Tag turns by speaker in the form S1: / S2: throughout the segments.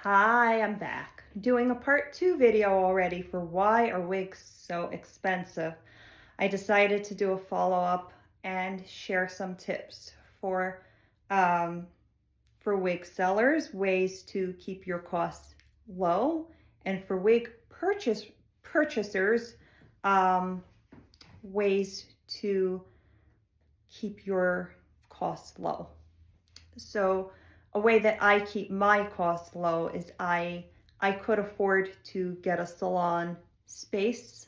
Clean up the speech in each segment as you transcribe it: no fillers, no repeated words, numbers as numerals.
S1: Hi, I'm back. Doing a part 2 video already for why are wigs so expensive. I decided to do a follow-up and share some tips um, for wig sellers, ways to keep your costs low, and for purchasers, um, ways to keep your costs low. So a way that I keep my costs low is I could afford to get a salon space,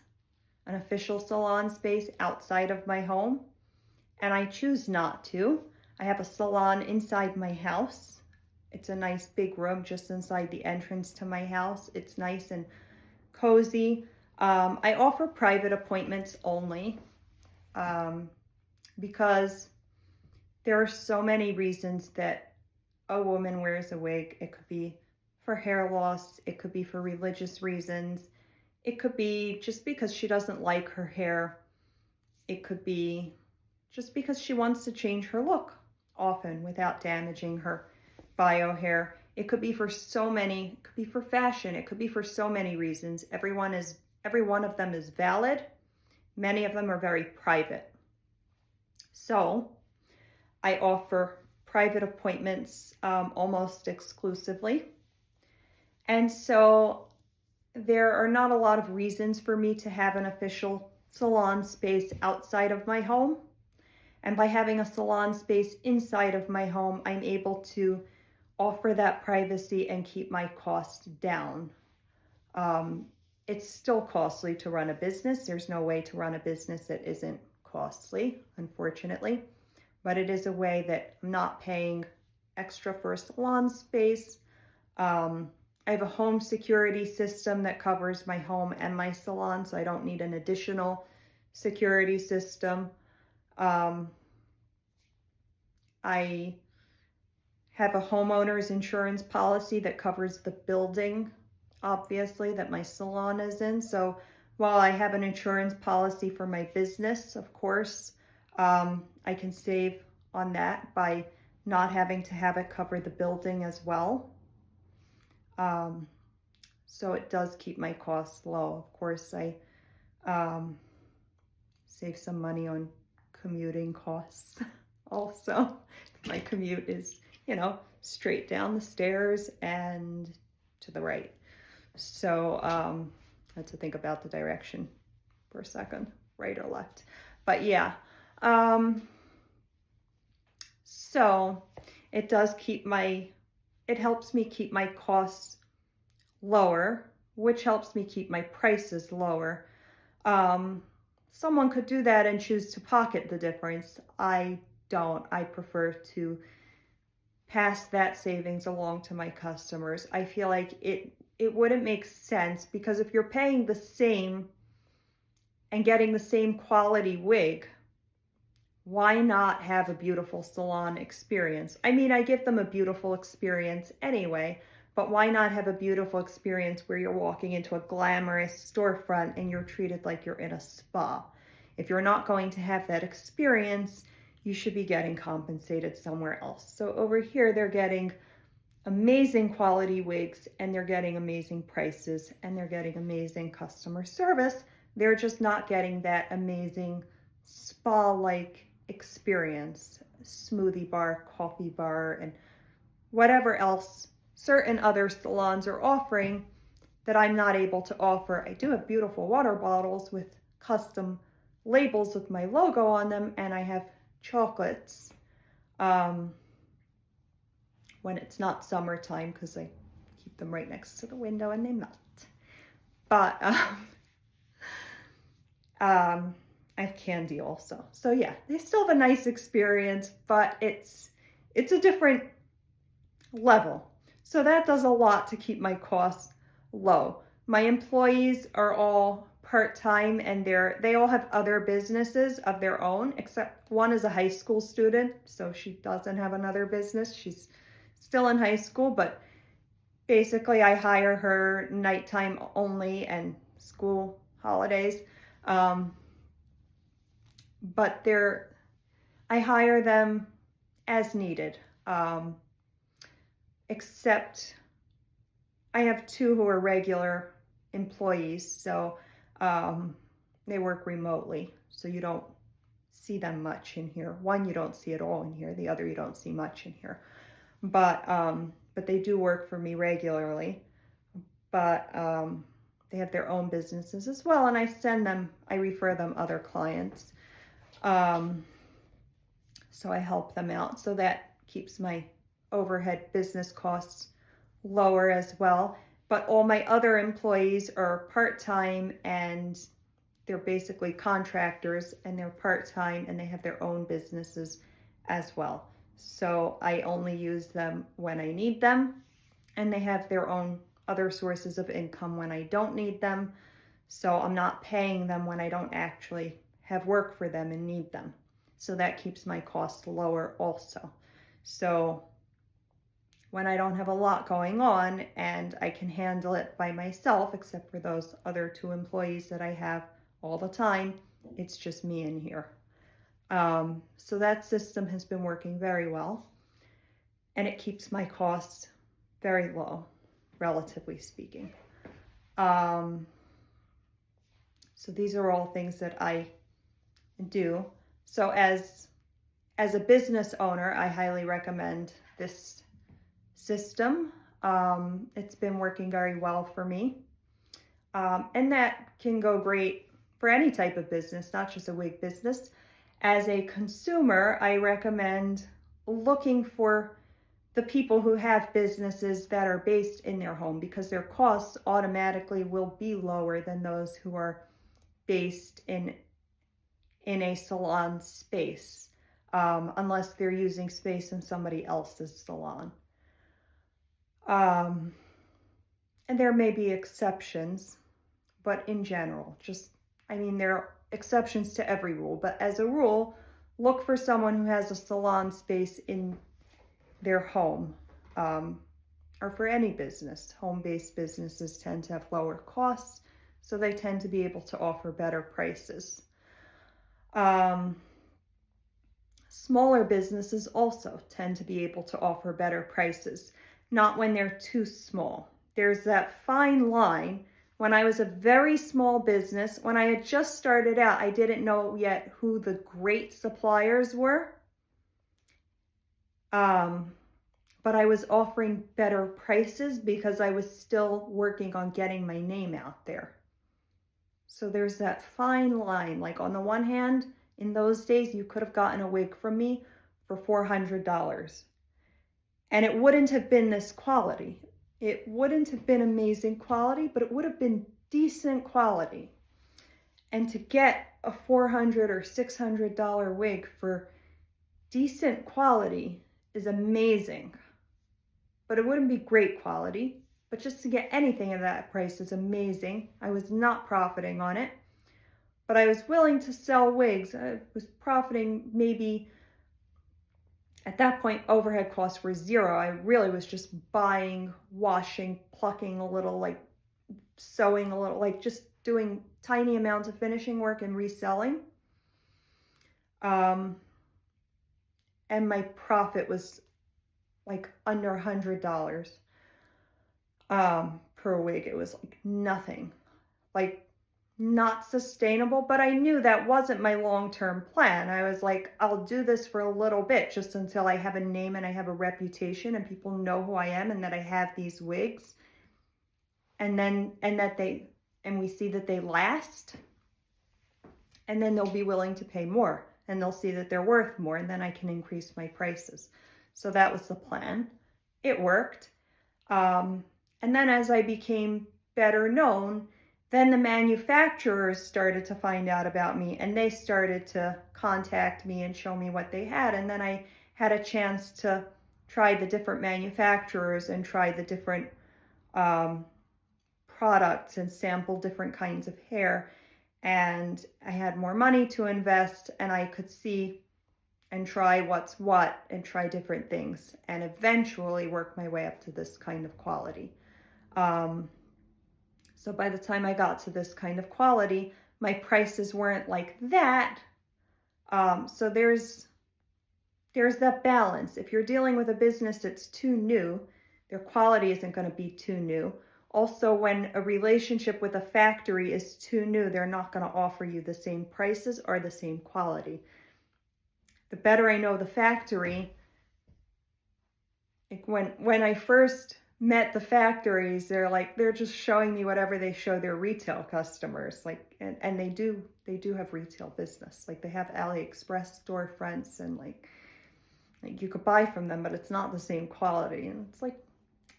S1: an official salon space outside of my home, and I choose not to. I have a salon inside my house. It's a nice big room just inside the entrance to my house. It's nice and cozy. I offer private appointments only um, because there are so many reasons that a woman wears a wig. It could be for hair loss. It could be for religious reasons. It could be just because she doesn't like her hair. It could be just because she wants to change her look often without damaging her bio hair. It could be for it could be for fashion. It could be for so many reasons. Every one of them is valid. Many of them are very private. So I offer private appointments almost exclusively. And so there are not a lot of reasons for me to have an official salon space outside of my home. And by having a salon space inside of my home, I'm able to offer that privacy and keep my costs down. It's still costly to run a business. There's no way to run a business that isn't costly, unfortunately. But it is a way that I'm not paying extra for a salon space. I have a home security system that covers my home and my salon, so I don't need an additional security system. I have a homeowner's insurance policy that covers the building, obviously, that my salon is in. So while I have an insurance policy for my business, of course, I can save on that by not having to have it cover the building as well. So it does keep my costs low. Of course, I save some money on commuting costs also. My commute is, straight down the stairs and to the right. So I had to think about the direction for a second, right or left. But yeah, so it helps me keep my costs lower, which helps me keep my prices lower. Someone could do that and choose to pocket the difference. I don't. I prefer to pass that savings along to my customers. I feel like it wouldn't make sense, because if you're paying the same and getting the same quality wig, why not have a beautiful salon experience? I mean, I give them a beautiful experience anyway, but why not have a beautiful experience where you're walking into a glamorous storefront and you're treated like you're in a spa? If you're not going to have that experience, you should be getting compensated somewhere else. So over here, they're getting amazing quality wigs, and they're getting amazing prices, and they're getting amazing customer service. They're just not getting that amazing spa-like experience, smoothie bar, coffee bar, and whatever else certain other salons are offering that I'm not able to offer. I do have beautiful water bottles with custom labels with my logo on them, and I have chocolates when it's not summertime, because I keep them right next to the window and they melt. But I have candy also. So yeah, they still have a nice experience, but it's a different level. So that does a lot to keep my costs low. My employees are all part-time, and they all have other businesses of their own, except one is a high school student, so she doesn't have another business. She's still in high school, but basically I hire her nighttime only and school holidays. But I hire them as needed, except I have two who are regular employees, so they work remotely, so you don't see them much in here. One you don't see at all in here, the other you don't see much in here. But they do work for me regularly. But they have their own businesses as well, and I refer them other clients. So I help them out. So that keeps my overhead business costs lower as well. But all my other employees are part-time, and they're basically contractors, and they're part-time, and they have their own businesses as well. So I only use them when I need them, and they have their own other sources of income when I don't need them. So I'm not paying them when I don't actually have work for them and need them. So that keeps my costs lower also. So when I don't have a lot going on and I can handle it by myself, except for those other two employees that I have all the time, it's just me in here. So that system has been working very well, and it keeps my costs very low, relatively speaking. So these are all things that I do. So as a business owner, I highly recommend this system. It's been working very well for me. And that can go great for any type of business, not just a wig business. As a consumer, I recommend looking for the people who have businesses that are based in their home, because their costs automatically will be lower than those who are based in a salon space, unless they're using space in somebody else's salon. And there may be exceptions, but in general, there are exceptions to every rule, but as a rule, look for someone who has a salon space in their home, or for any business. Home-based businesses tend to have lower costs, so they tend to be able to offer better prices. Smaller businesses also tend to be able to offer better prices, not when they're too small. There's that fine line. When I was a very small business, when I had just started out, I didn't know yet who the great suppliers were. But I was offering better prices because I was still working on getting my name out there. So there's that fine line. Like, on the one hand, in those days, you could have gotten a wig from me for $400. And it wouldn't have been this quality. It wouldn't have been amazing quality, but it would have been decent quality. And to get a $400 or $600 wig for decent quality is amazing. But it wouldn't be great quality. But just to get anything at that price is amazing. I was not profiting on it. But I was willing to sell wigs. I was profiting maybe, at that point, overhead costs were zero. I really was just buying, washing, plucking a little, like sewing a little, like just doing tiny amounts of finishing work and reselling. And my profit was like under $100 per wig. It was like nothing, like not sustainable, but I knew that wasn't my long-term plan. I was like, I'll do this for a little bit, just until I have a name and I have a reputation and people know who I am and that I have these wigs, and we see that they last, and then they'll be willing to pay more, and they'll see that they're worth more, and then I can increase my prices. So that was the plan. It worked. And then as I became better known, then the manufacturers started to find out about me, and they started to contact me and show me what they had. And then I had a chance to try the different manufacturers and try the different products and sample different kinds of hair. And I had more money to invest, and I could see and try what's what and try different things, and eventually work my way up to this kind of quality. So by the time I got to this kind of quality, my prices weren't like that. So there's that balance. If you're dealing with a business that's too new, Their quality isn't going to be too new. Also, when a relationship with a factory is too new, they're not going to offer you the same prices or the same quality. The better I know the factory, like when I first met the factories, they're just showing me whatever they show their retail customers. Like, and they do have retail business. Like, they have AliExpress storefronts, and like you could buy from them, but it's not the same quality. And it's like,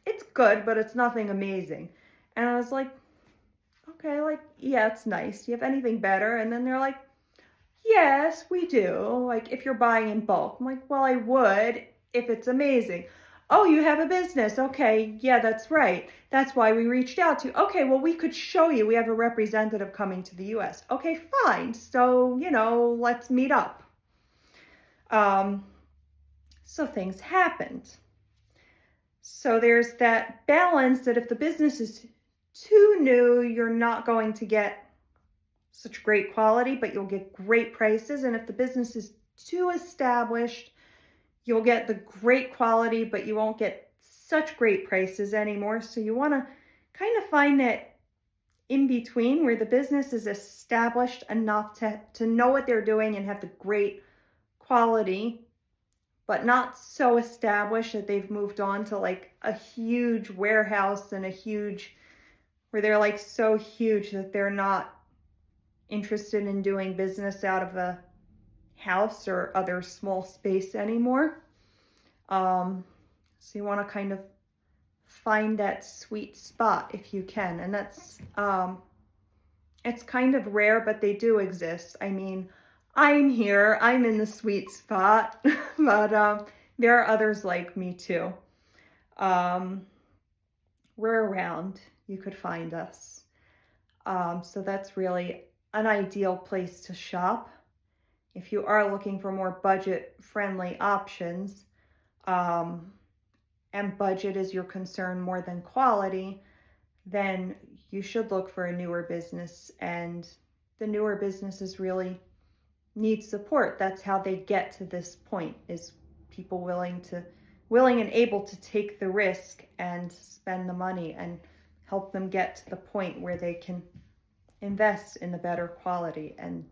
S1: it's good, but it's nothing amazing. And I was like, okay, like, yeah, it's nice. Do you have anything better? And then they're like, yes, we do. Like, if you're buying in bulk. I'm like, well, I would if it's amazing. Oh, you have a business. Okay, yeah, that's right. That's why we reached out to you. Okay, well, we could show you. We have a representative coming to the US. Okay, fine. So, let's meet up. So things happened. So there's that balance that if the business is too new, you're not going to get such great quality, but you'll get great prices. And if the business is too established, you'll get the great quality, but you won't get such great prices anymore. So you want to kind of find that in between where the business is established enough to know what they're doing and have the great quality, but not so established that they've moved on to like a huge warehouse and where they're like so huge that they're not interested in doing business out of a house or other small space anymore. So you want to kind of find that sweet spot if you can. And that's, it's kind of rare, but they do exist. I mean, I'm here, I'm in the sweet spot, but there are others like me too. We're around, you could find us. So that's really an ideal place to shop. If you are looking for more budget-friendly options, and budget is your concern more than quality, then you should look for a newer business. And the newer businesses really need support. That's how they get to this point, is people willing and able to take the risk and spend the money and help them get to the point where they can invest in the better quality. And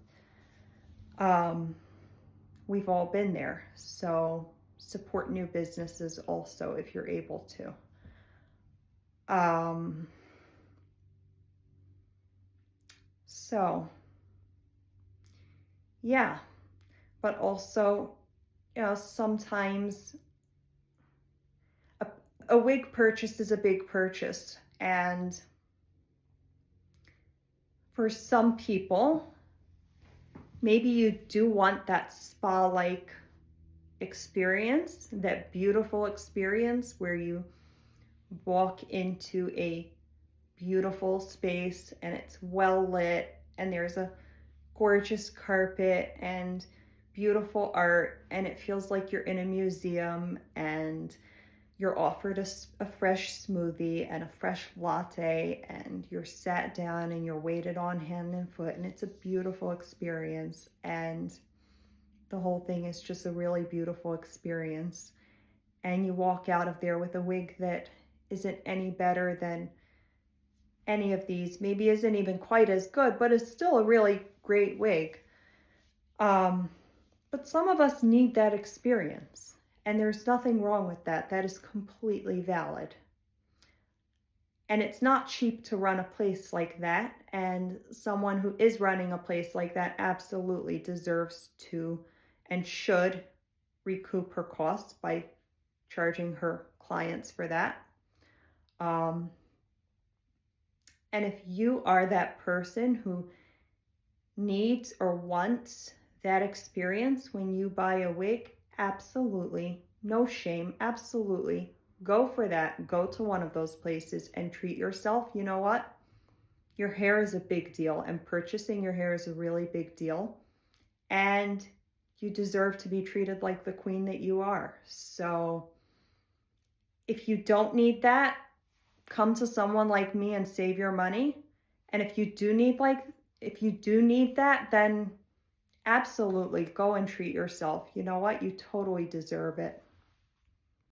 S1: we've all been there. So support new businesses also if you're able to. So yeah, but also, sometimes a wig purchase is a big purchase, and for some people, maybe you do want that spa-like experience, that beautiful experience where you walk into a beautiful space and it's well lit and there's a gorgeous carpet and beautiful art, and it feels like you're in a museum, and you're offered a fresh smoothie and a fresh latte, and you're sat down and you're waited on hand and foot, and it's a beautiful experience, and the whole thing is just a really beautiful experience. And you walk out of there with a wig that isn't any better than any of these, maybe isn't even quite as good, but it's still a really great wig. But some of us need that experience, and there's nothing wrong with that. That is completely valid. And it's not cheap to run a place like that, and someone who is running a place like that absolutely deserves to and should recoup her costs by charging her clients for that. And if you are that person who needs or wants that experience when you buy a wig, absolutely, no shame, absolutely, go for that. Go to one of those places and treat yourself. You know what? Your hair is a big deal, and purchasing your hair is a really big deal. And you deserve to be treated like the queen that you are. So if you don't need that, come to someone like me and save your money. And if you do need that, then absolutely go and treat yourself. You know what? You totally deserve it.